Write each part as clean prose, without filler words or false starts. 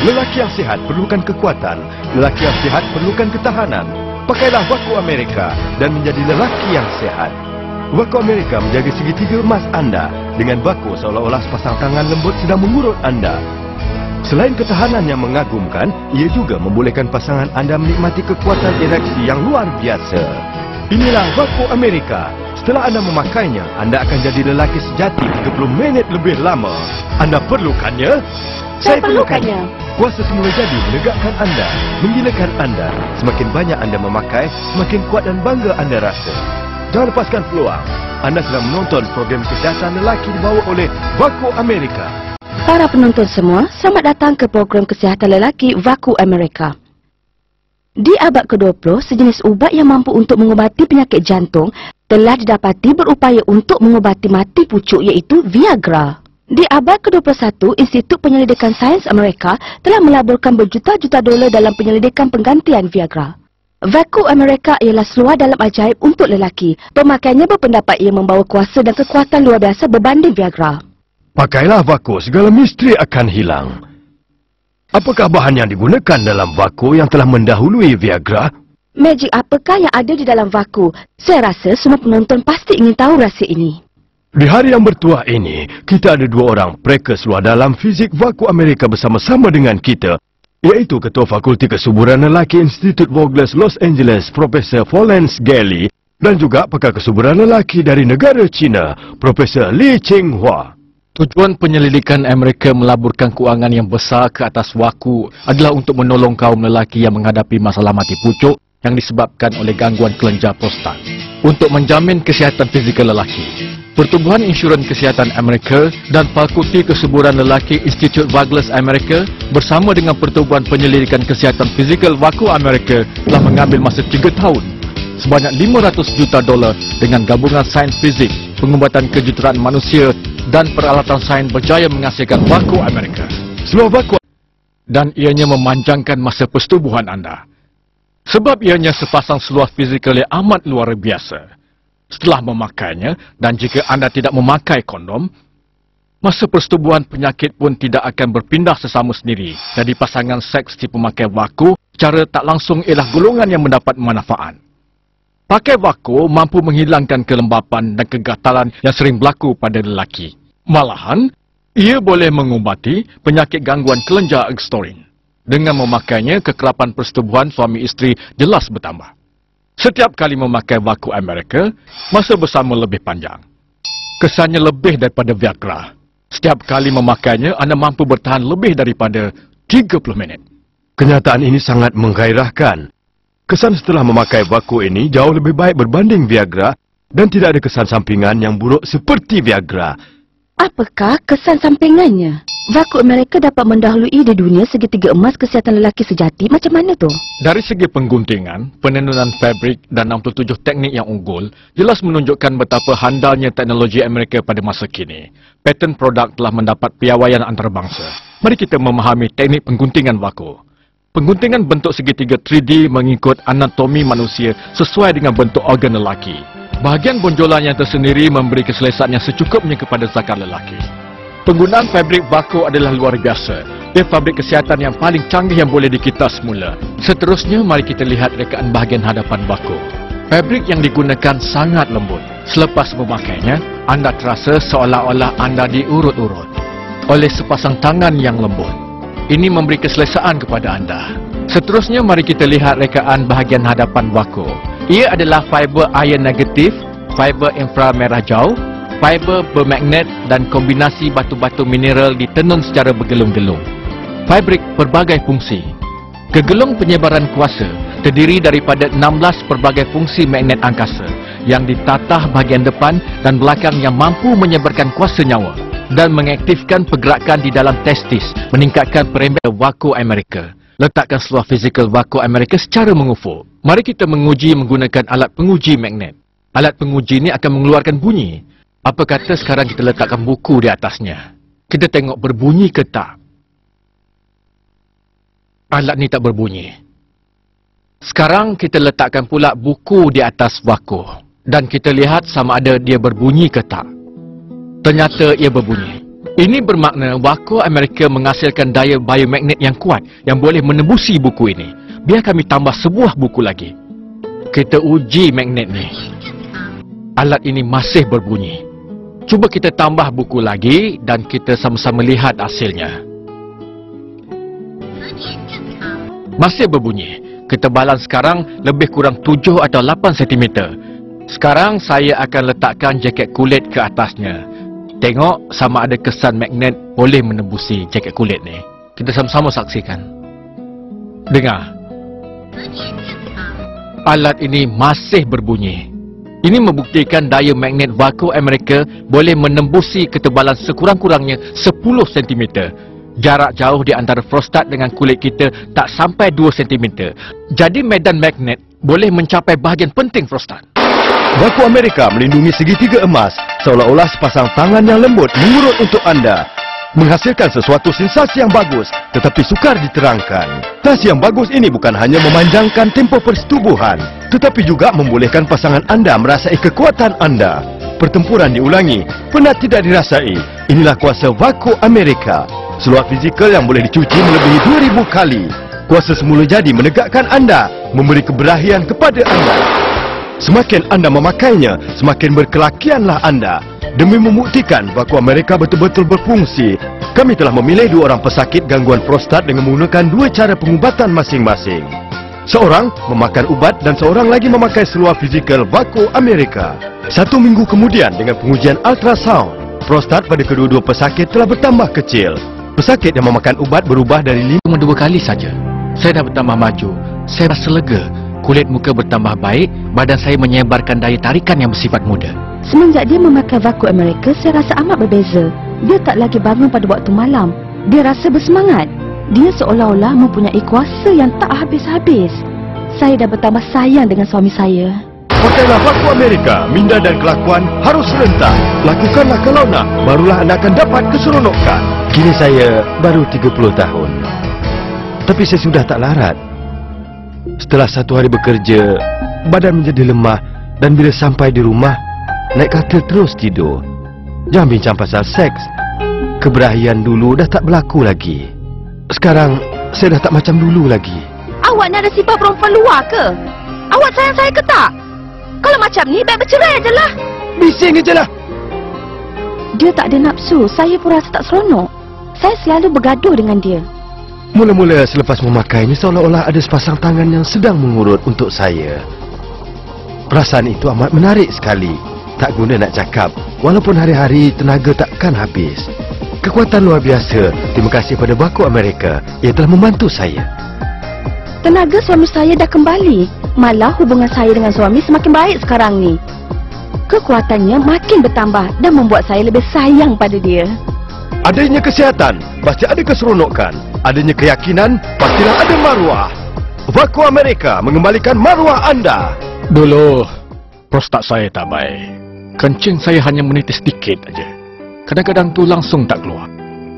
Lelaki yang sihat perlukan kekuatan. Lelaki yang sihat perlukan ketahanan. Pakailah Waku Amerika dan menjadi lelaki yang sihat. Waku Amerika menjaga segitiga emas anda. Dengan Waku seolah-olah sepasang tangan lembut sedang mengurut anda. Selain ketahanan yang mengagumkan, ia juga membolehkan pasangan anda menikmati kekuatan ereksi yang luar biasa. Inilah Waku Amerika. Setelah anda memakainya, anda akan jadi lelaki sejati 30 minit lebih lama. Anda perlukannya? Saya perlukannya. Kuasa semula jadi menegakkan anda, menggilakan anda. Semakin banyak anda memakai, semakin kuat dan bangga anda rasa. Jangan lepaskan peluang. Anda sedang menonton program kesihatan lelaki dibawa oleh Waku Amerika. Para penonton semua, selamat datang ke program kesihatan lelaki Waku Amerika. Di abad ke-20, sejenis ubat yang mampu untuk mengubati penyakit jantung telah didapati berupaya untuk mengubati mati pucuk, iaitu Viagra. Di abad ke-21, Institut Penyelidikan Sains Amerika telah melaburkan berjuta-juta dolar dalam penyelidikan penggantian Viagra. Waku Amerika ialah seluar dalam ajaib untuk lelaki. Pemakaiannya berpendapat ia membawa kuasa dan kekuatan luar biasa berbanding Viagra. Pakailah Waku, segala misteri akan hilang. Apakah bahan yang digunakan dalam Waku yang telah mendahului Viagra? Magic apakah yang ada di dalam Waku? Saya rasa semua penonton pasti ingin tahu rahsia ini. Di hari yang bertuah ini, kita ada dua orang prekas luar dalam fizik Waku Amerika bersama-sama dengan kita, iaitu Ketua Fakulti Kesuburan Lelaki Institut Vogler Los Angeles, Profesor Florence Gelly, dan juga pakar kesuburan lelaki dari negara China, Profesor Li Qinghua. Tujuan penyelidikan Amerika melaburkan kewangan yang besar ke atas Waku adalah untuk menolong kaum lelaki yang menghadapi masalah mati pucuk yang disebabkan oleh gangguan kelenjar prostat, untuk menjamin kesihatan fizikal lelaki. Pertubuhan Insuran Kesihatan Amerika dan Fakulti Kesuburan Lelaki Institut Vogler Amerika bersama dengan Pertubuhan Penyelidikan Kesihatan Fizikal Waku Amerika telah mengambil masa 3 tahun sebanyak $500 juta dengan gabungan sains fizik, pengubatan kejuruteraan manusia dan peralatan sains berjaya menghasilkan Waku Amerika. Seluar Waku dan ianya memanjangkan masa persetubuhan anda. Sebab ianya sepasang seluar fizikal yang amat luar biasa. Setelah memakainya, dan jika anda tidak memakai kondom, masa persetubuhan penyakit pun tidak akan berpindah sesama sendiri. Jadi pasangan seks si pemakai Waku secara tak langsung ialah golongan yang mendapat manfaat. Pakai Waku mampu menghilangkan kelembapan dan kegatalan yang sering berlaku pada lelaki. Malahan, ia boleh mengubati penyakit gangguan kelenjar ekstorin. Dengan memakainya, kekerapan persetubuhan suami isteri jelas bertambah. Setiap kali memakai Waku Amerika, masa bersama lebih panjang. Kesannya lebih daripada Viagra. Setiap kali memakainya, anda mampu bertahan lebih daripada 30 minit. Kenyataan ini sangat menggairahkan. Kesan setelah memakai Waku ini jauh lebih baik berbanding Viagra dan tidak ada kesan sampingan yang buruk seperti Viagra. Apakah kesan sampingannya? Waku Amerika dapat mendahului di dunia segitiga emas kesihatan lelaki sejati. Macam mana tu? Dari segi pengguntingan, penenunan fabrik dan 67 teknik yang unggul jelas menunjukkan betapa handalnya teknologi Amerika pada masa kini. Paten produk telah mendapat piawaian antarabangsa. Mari kita memahami teknik pengguntingan Waku. Pengguntingan bentuk segitiga 3D mengikut anatomi manusia sesuai dengan bentuk organ lelaki. Bahagian bonjolan yang tersendiri memberi keselesaan yang secukupnya kepada zakar lelaki. Penggunaan fabrik Waku adalah luar biasa. Ia fabrik kesihatan yang paling canggih yang boleh dikita semula. Seterusnya, mari kita lihat rekaan bahagian hadapan Waku. Fabrik yang digunakan sangat lembut. Selepas memakainya, anda terasa seolah-olah anda diurut-urut oleh sepasang tangan yang lembut. Ini memberi keselesaan kepada anda. Seterusnya, mari kita lihat rekaan bahagian hadapan Waku. Ia adalah fiber ion negatif, fiber inframerah jauh, fiber bermagnet dan kombinasi batu-batu mineral ditenun secara bergelung-gelung. Fabrik berbagai fungsi. Kegelung penyebaran kuasa terdiri daripada 16 pelbagai fungsi magnet angkasa yang ditatah bahagian depan dan belakang yang mampu menyebarkan kuasa nyawa dan mengaktifkan pergerakan di dalam testis, meningkatkan perempuan Waku Amerika. Letakkan seluar fizikal Waku Amerika secara mengufuk. Mari kita menguji menggunakan alat penguji magnet. Alat penguji ini akan mengeluarkan bunyi. Apa kata sekarang kita letakkan buku di atasnya? Kita tengok berbunyi ke tak? Alat ni tak berbunyi. Sekarang kita letakkan pula buku di atas Waku. Dan kita lihat sama ada dia berbunyi ke tak. Ternyata ia berbunyi. Ini bermakna Waku Amerika menghasilkan daya biomagnet yang kuat yang boleh menembusi buku ini. Biar kami tambah sebuah buku lagi. Kita uji magnet ni. Alat ini masih berbunyi. Cuba kita tambah buku lagi dan kita sama-sama lihat hasilnya. Masih berbunyi. Ketebalan sekarang lebih kurang 7 atau 8 cm. Sekarang saya akan letakkan jaket kulit ke atasnya. Tengok sama ada kesan magnet boleh menembusi jaket kulit ni. Kita sama-sama saksikan. Dengar. Alat ini masih berbunyi. Ini membuktikan daya magnet Waku Amerika boleh menembusi ketebalan sekurang-kurangnya 10 cm. Jarak jauh di antara prostat dengan kulit kita tak sampai 2 cm. Jadi medan magnet boleh mencapai bahagian penting prostat. Waku Amerika melindungi segitiga emas seolah-olah sepasang tangan yang lembut mengurut untuk anda. Menghasilkan sesuatu sensasi yang bagus tetapi sukar diterangkan. Tas yang bagus ini bukan hanya memanjangkan tempoh persetubuhan tetapi juga membolehkan pasangan anda merasai kekuatan anda. Pertempuran diulangi, penat tidak dirasai. Inilah kuasa Waku Amerika. Seluar fizikal yang boleh dicuci melebihi 2000 kali. Kuasa semula jadi menegakkan anda, memberi keberahian kepada anda. Semakin anda memakainya, semakin berkelakianlah anda. Demi membuktikan Waku Amerika betul-betul berfungsi, kami telah memilih 2 orang pesakit gangguan prostat dengan menggunakan 2 cara pengubatan masing-masing. Seorang memakan ubat dan seorang lagi memakai seluar fizikal Waku Amerika. 1 minggu kemudian dengan pengujian ultrasound, prostat pada kedua-dua pesakit telah bertambah kecil. Pesakit yang memakan ubat berubah dari 2 kali saja. Saya dah bertambah maju. Saya rasa lega. Kulit muka bertambah baik, badan saya menyebarkan daya tarikan yang bersifat muda. Semenjak dia memakai Waku Amerika, saya rasa amat berbeza. Dia tak lagi bangun pada waktu malam. Dia rasa bersemangat. Dia seolah-olah mempunyai kuasa yang tak habis-habis. Saya dah bertambah sayang dengan suami saya. Pakailah Waku Amerika, minda dan kelakuan harus serentak. Lakukanlah kalau nak, barulah anda akan dapat keseronokan. Kini saya baru 30 tahun. Tapi saya sudah tak larat. Setelah 1 hari bekerja, badan menjadi lemah dan bila sampai di rumah, naik katil terus tidur. Jangan bincang pasal seks. Keberahian dulu dah tak berlaku lagi. Sekarang, saya dah tak macam dulu lagi. Awak ni ada sifat perempuan luar ke? Awak sayang saya ke tak? Kalau macam ni, baik bercerai je lah. Bising je lah. Dia tak ada nafsu, saya pun rasa tak seronok. Saya selalu bergaduh dengan dia. Mula-mula selepas memakainya seolah-olah ada sepasang tangan yang sedang mengurut untuk saya. Perasaan itu amat menarik sekali. Tak guna nak cakap, walaupun hari-hari tenaga takkan habis. Kekuatan luar biasa, terima kasih pada Waku Amerika. Ia telah membantu saya. Tenaga suami saya dah kembali. Malah hubungan saya dengan suami semakin baik sekarang ni. Kekuatannya makin bertambah dan membuat saya lebih sayang pada dia. Adanya kesihatan, pasti ada keseronokan. Adanya keyakinan, pastilah ada maruah. Waku Amerika mengembalikan maruah anda. Dulu, prostat saya tak baik. Kencing saya hanya menitis sedikit aja. Kadang-kadang tu langsung tak keluar.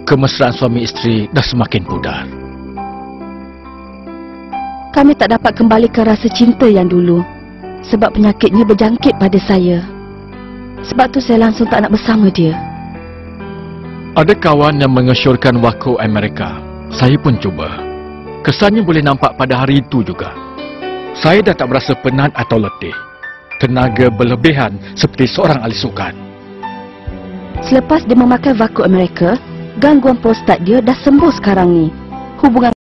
Kemesraan suami isteri dah semakin pudar. Kami tak dapat kembalikan rasa cinta yang dulu. Sebab penyakitnya berjangkit pada saya. Sebab tu saya langsung tak nak bersama dia. Ada kawan yang mengesyorkan Waku Amerika. Saya pun cuba. Kesannya boleh nampak pada hari itu juga. Saya dah tak berasa penat atau letih. Tenaga berlebihan seperti seorang ahli sukan. Selepas dia memakai Waku Amerika, gangguan prostat dia dah sembuh sekarang ni. Hubungan